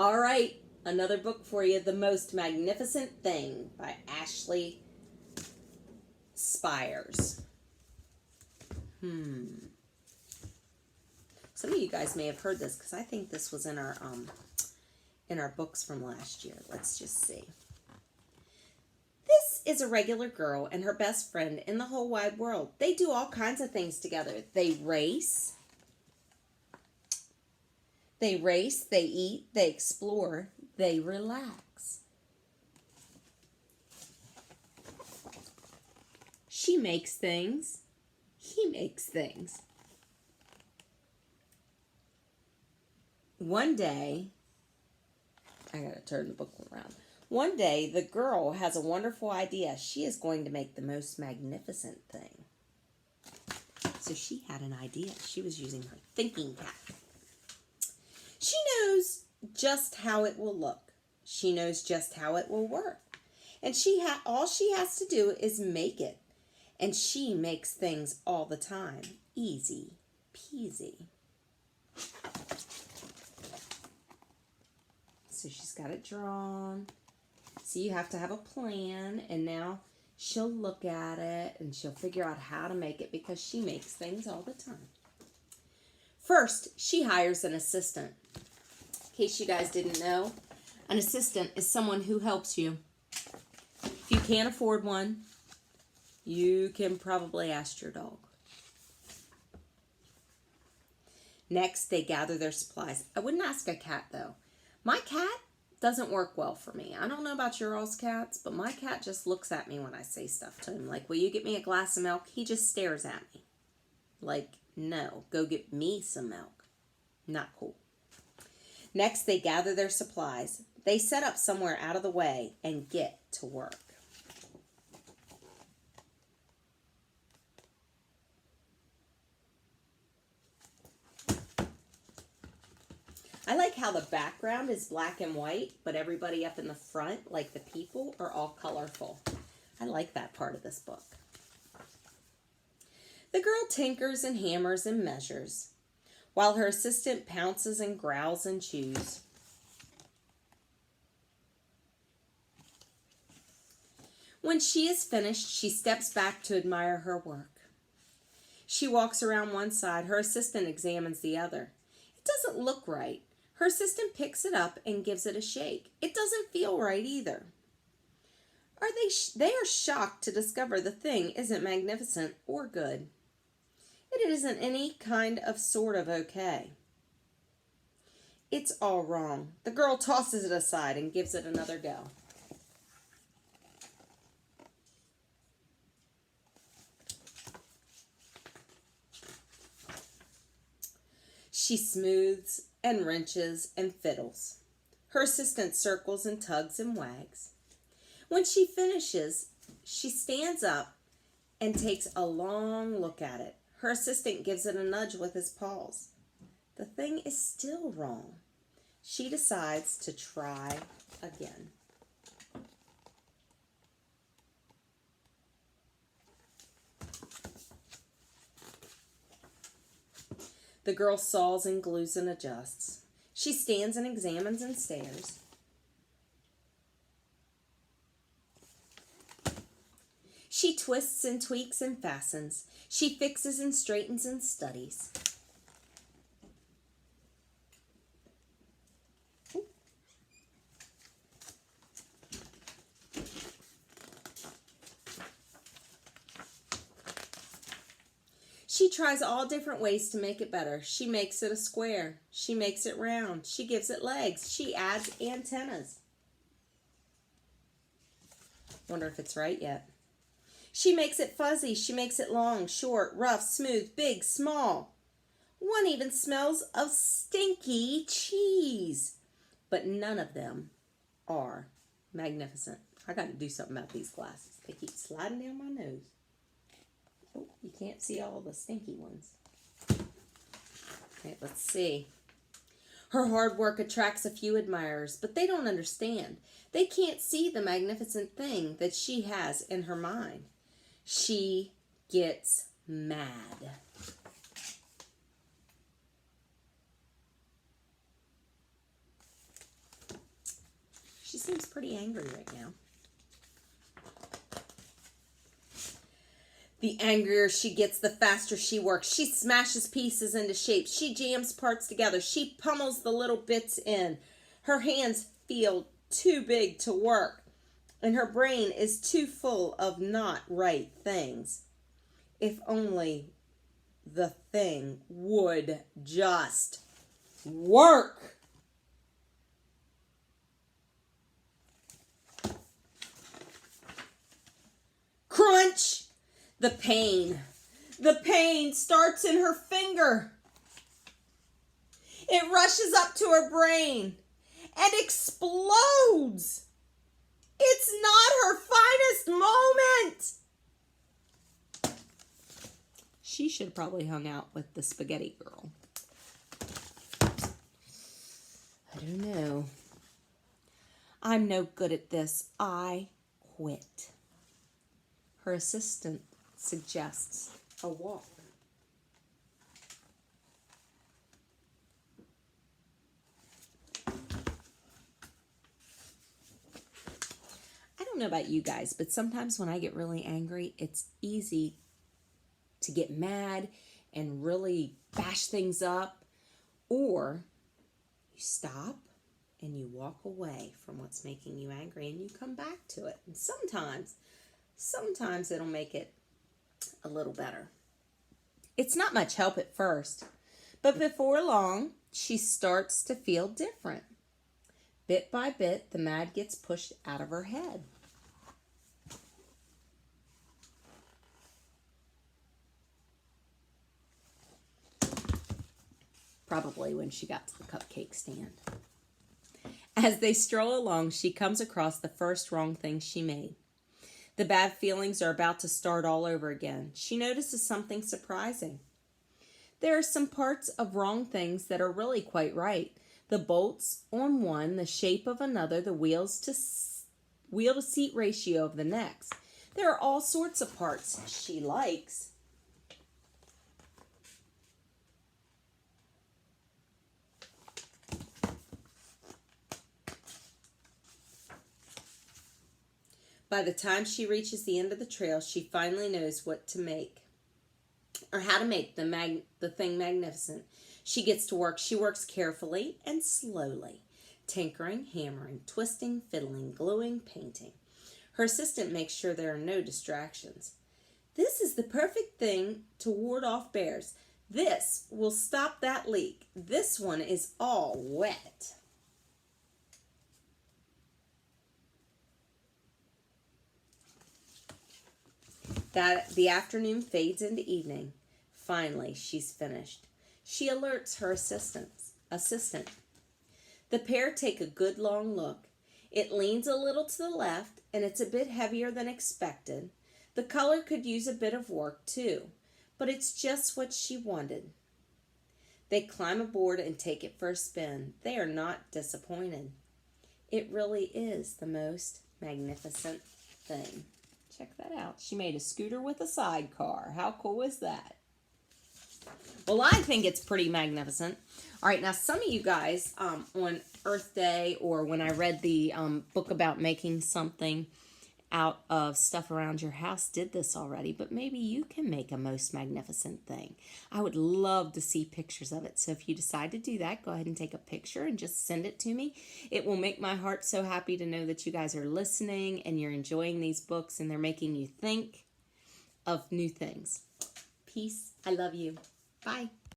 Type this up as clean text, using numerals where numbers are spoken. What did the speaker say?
All right, another book for you, The Most Magnificent Thing by Ashley Spires. Some of you guys may have heard this because I think this was in our books from last year. Let's just see. This is a regular girl and her best friend in the whole wide world. They do all kinds of things together. They race, they eat, they explore, they relax. She makes things, he makes things. One day, I gotta turn the book around. One day, the girl has a wonderful idea. She is going to make the most magnificent thing. So she had an idea. She was using her thinking cap. She knows just how it will look. She knows just how it will work. And all she has to do is make it. And she makes things all the time. Easy peasy. So she's got it drawn. So you have to have a plan, and now she'll look at it and she'll figure out how to make it because she makes things all the time. First, she hires an assistant. In case you guys didn't know, an assistant is someone who helps you. If you can't afford one, you can probably ask your dog. Next, they gather their supplies. I wouldn't ask a cat, though. My cat doesn't work well for me. I don't know about your all's cats, but my cat just looks at me when I say stuff to him. Like, will you get me a glass of milk? He just stares at me. Like, no, go get me some milk. Not cool. Next, they gather their supplies. They set up somewhere out of the way and get to work. I like how the background is black and white, but everybody up in the front, like the people, are all colorful. I like that part of this book. The girl tinkers and hammers and measures, while her assistant pounces and growls and chews. When she is finished, she steps back to admire her work. She walks around one side. Her assistant examines the other. It doesn't look right. Her assistant picks it up and gives it a shake. It doesn't feel right either. They are shocked to discover the thing isn't magnificent or good. It isn't any kind of sort of okay. It's all wrong. The girl tosses it aside and gives it another go. She smooths and wrenches and fiddles. Her assistant circles and tugs and wags. When she finishes, she stands up and takes a long look at it. Her assistant gives it a nudge with his paws. The thing is still wrong. She decides to try again. The girl saws and glues and adjusts. She stands and examines and stares. She twists and tweaks and fastens. She fixes and straightens and studies. She tries all different ways to make it better. She makes it a square. She makes it round. She gives it legs. She adds antennas. Wonder if it's right yet. She makes it fuzzy. She makes it long, short, rough, smooth, big, small. One even smells of stinky cheese. But none of them are magnificent. I got to do something about these glasses. They keep sliding down my nose. Oh, you can't see all the stinky ones. Okay, let's see. Her hard work attracts a few admirers, but they don't understand. They can't see the magnificent thing that she has in her mind. She gets mad. seems pretty angry right now. The angrier she gets, the faster she works. She smashes pieces into shape. She jams parts together. She pummels the little bits in. Her hands feel too big to work, and her brain is too full of not right things. If only the thing would just work. Crunch! The pain starts in her finger. It rushes up to her brain and explodes. It's not her finest moment. She should have probably hung out with the spaghetti girl. I don't know. I'm no good at this. I quit. Her assistant suggests a walk. I don't know about you guys, but sometimes when I get really angry, it's easy to get mad and really bash things up, or you stop and you walk away from what's making you angry and you come back to it. And sometimes it'll make it a little better. It's not much help at first, but before long, she starts to feel different. Bit by bit, the mad gets pushed out of her head. Probably when she got to the cupcake stand. As they stroll along, she comes across the first wrong thing she made. The bad feelings are about to start all over again. She notices something surprising. There are some parts of wrong things that are really quite right. The bolts on one, the shape of another, the wheel to seat ratio of the next. There are all sorts of parts she likes. By the time she reaches the end of the trail, she finally knows what to make, or how to make the thing magnificent. She gets to work. She works carefully and slowly, tinkering, hammering, twisting, fiddling, gluing, painting. Her assistant makes sure there are no distractions. This is the perfect thing to ward off bears. This will stop that leak. This one is all wet. The afternoon fades into evening. Finally, she's finished. She alerts her assistant. The pair take a good long look. It leans a little to the left, and it's a bit heavier than expected. The color could use a bit of work, too, but it's just what she wanted. They climb aboard and take it for a spin. They are not disappointed. It really is the most magnificent thing. Check that out. She made a scooter with a sidecar. How cool is that? Well, I think it's pretty magnificent. All right, now some of you guys on Earth Day, or when I read the book about making something out of stuff around your house, did this already, but maybe you can make a most magnificent thing. I would love to see pictures of it. So if you decide to do that, go ahead and take a picture and just send it to me. It will make my heart so happy to know that you guys are listening and you're enjoying these books and they're making you think of new things. Peace. I love you. Bye.